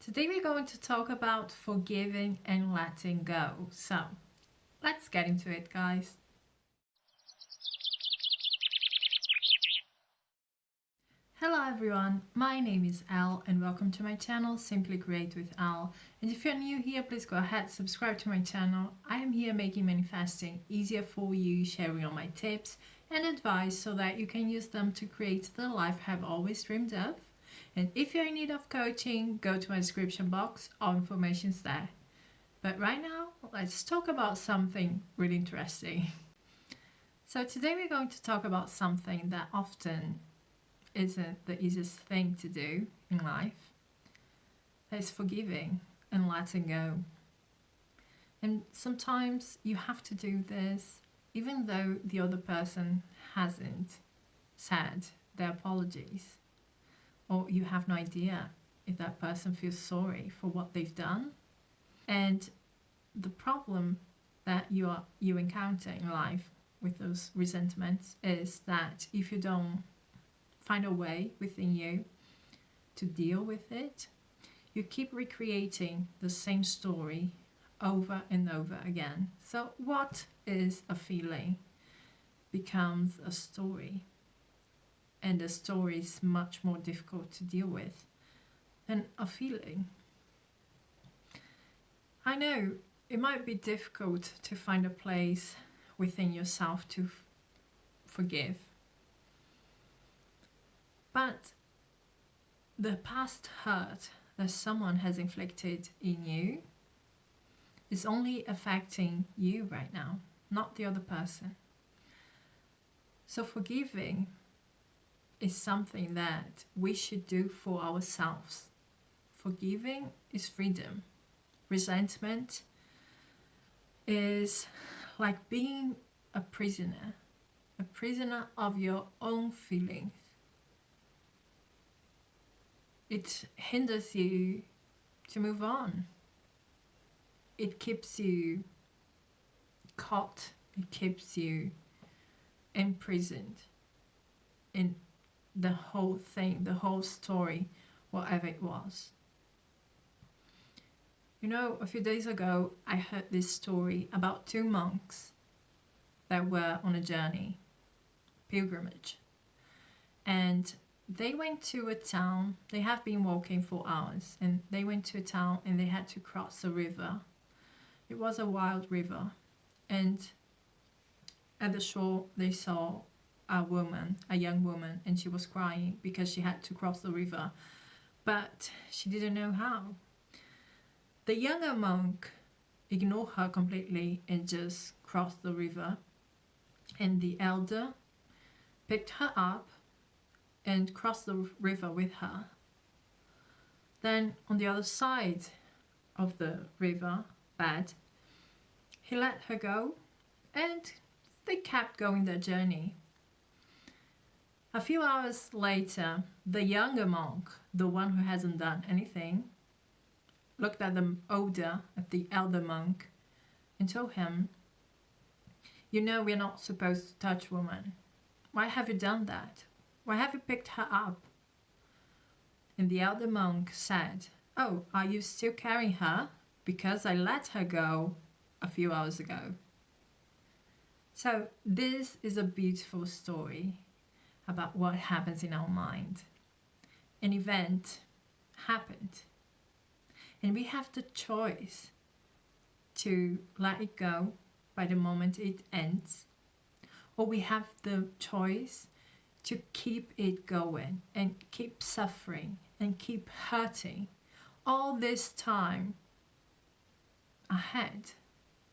Today we're going to talk about forgiving and letting go. So let's get into it, guys. Hello everyone, my name is Elle and welcome to my channel Simply Create with Elle. And if you're new here, please go ahead, subscribe to my channel. I am here making manifesting easier for you, sharing all my tips and advice so that you can use them to create the life I have always dreamed of. And if you're in need of coaching, go to my description box, all information's there. But right now, let's talk about something really interesting. So today we're going to talk about something that often isn't the easiest thing to do in life. That is forgiving and letting go. And sometimes you have to do this even though the other person hasn't said their apologies, or you have no idea if that person feels sorry for what they've done. And the problem that you encounter in life with those resentments is that if you don't find a way within you to deal with it, you keep recreating the same story over and over again. So what is a feeling becomes a story, and the story is much more difficult to deal with than a feeling. I know it might be difficult to find a place within yourself to forgive, but the past hurt that someone has inflicted in you is only affecting you right now, not the other person. So forgiving is something that we should do for ourselves. Forgiving is freedom. Resentment is like being a prisoner of your own feelings. It hinders you to move on. It keeps you caught. It keeps you imprisoned in the whole thing, the whole story, whatever it was. You know, a few days ago, I heard this story about two monks that were on a journey, pilgrimage. And they went to a town. They have been walking for hours, and they went to a town and they had to cross a river. It was a wild river, and at the shore they saw a young woman, and she was crying because she had to cross the river, but she didn't know how. The younger monk ignored her completely and just crossed the river, and the elder picked her up and crossed the river with her. Then on the other side of the river bed, he let her go, and they kept going their journey. A few hours later, the younger monk, the one who hasn't done anything, looked at the elder monk, and told him, "You know we're not supposed to touch women. Why have you done that? Why have you picked her up?" And the elder monk said, "Oh, are you still carrying her? Because I let her go a few hours ago." So this is a beautiful story about what happens in our mind. An event happened, and we have the choice to let it go by the moment it ends, or we have the choice to keep it going and keep suffering and keep hurting all this time ahead.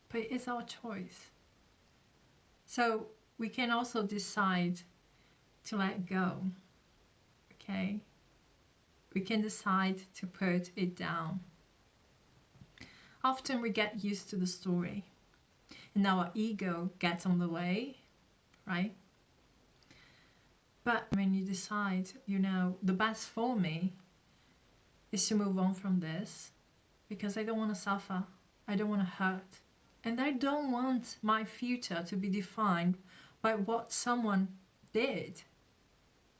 But it's our choice. So we can also decide to let go, okay? We can decide to put it down. Often we get used to the story and our ego gets on the way, right? But when you decide, the best for me is to move on from this, because I don't want to suffer, I don't want to hurt, and I don't want my future to be defined by what someone did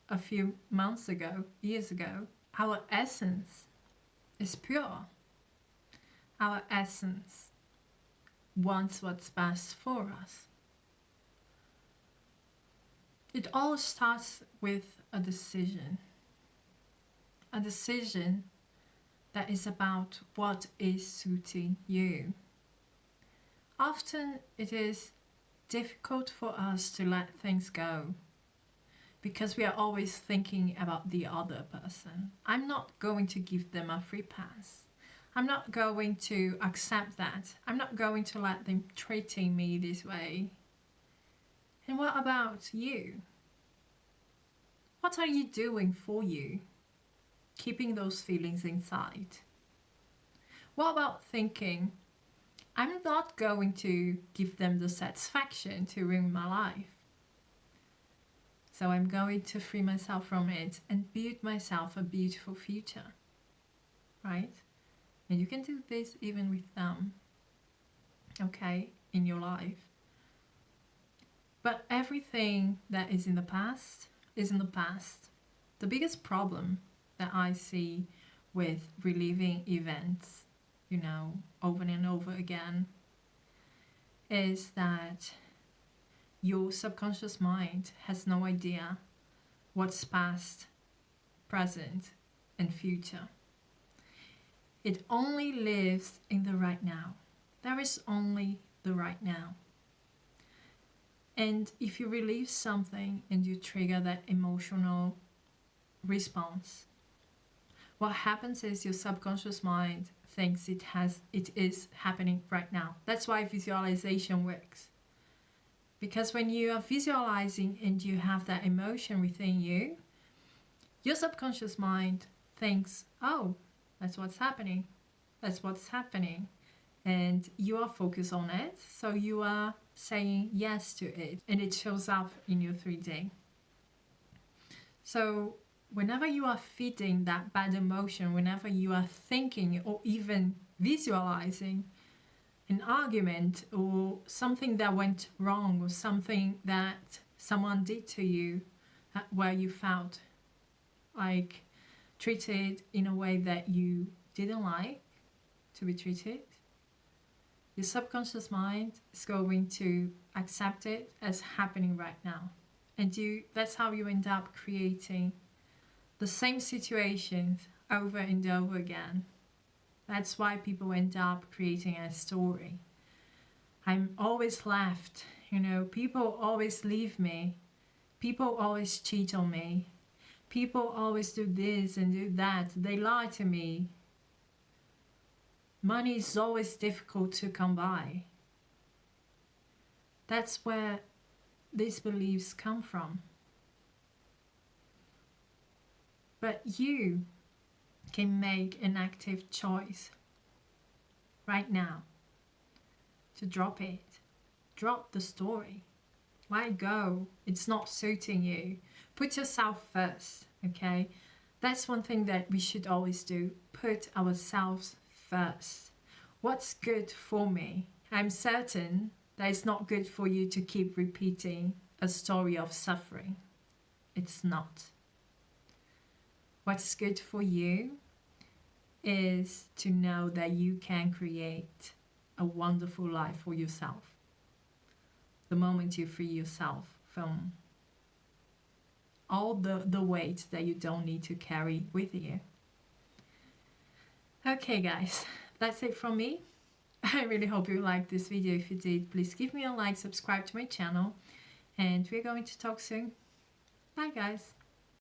a few months ago, years ago. Our essence is pure. Our essence wants what's best for us. It all starts with a decision. A decision that is about what is suiting you. Often it is difficult for us to let things go because we are always thinking about the other person. I'm not going to give them a free pass. I'm not going to accept that. I'm not going to let them treating me this way. And what about you? What are you doing for you? Keeping those feelings inside. What about thinking, I'm not going to give them the satisfaction to ruin my life. So I'm going to free myself from it and build myself a beautiful future. Right? And you can do this even with them. Okay? In your life. But everything that is in the past is in the past. The biggest problem that I see with reliving events, over and over again, is that your subconscious mind has no idea what's past, present, and future. It only lives in the right now. There is only the right now. And if you relive something and you trigger that emotional response, what happens is your subconscious mind thinks it is happening right now. That's why visualization works. Because when you are visualizing and you have that emotion within you, your subconscious mind thinks, oh, that's what's happening. That's what's happening. And you are focused on it. So you are saying yes to it. And it shows up in your 3D. So whenever you are feeding that bad emotion, whenever you are thinking or even visualizing an argument or something that went wrong or something that someone did to you where you felt like treated in a way that you didn't like to be treated, your subconscious mind is going to accept it as happening right now. And that's how you end up creating the same situations over and over again. That's why people end up creating a story. I'm always left, people always leave me. People always cheat on me. People always do this and do that. They lie to me. Money is always difficult to come by. That's where these beliefs come from. But you can make an active choice right now to drop it. Drop the story. Let it go. It's not suiting you. Put yourself first, okay? That's one thing that we should always do. Put ourselves first. What's good for me? I'm certain that it's not good for you to keep repeating a story of suffering. It's not. What's good for you is to know that you can create a wonderful life for yourself. The moment you free yourself from all the weight that you don't need to carry with you. Okay guys, that's it from me. I really hope you liked this video. If you did, please give me a like, subscribe to my channel, and we're going to talk soon. Bye guys.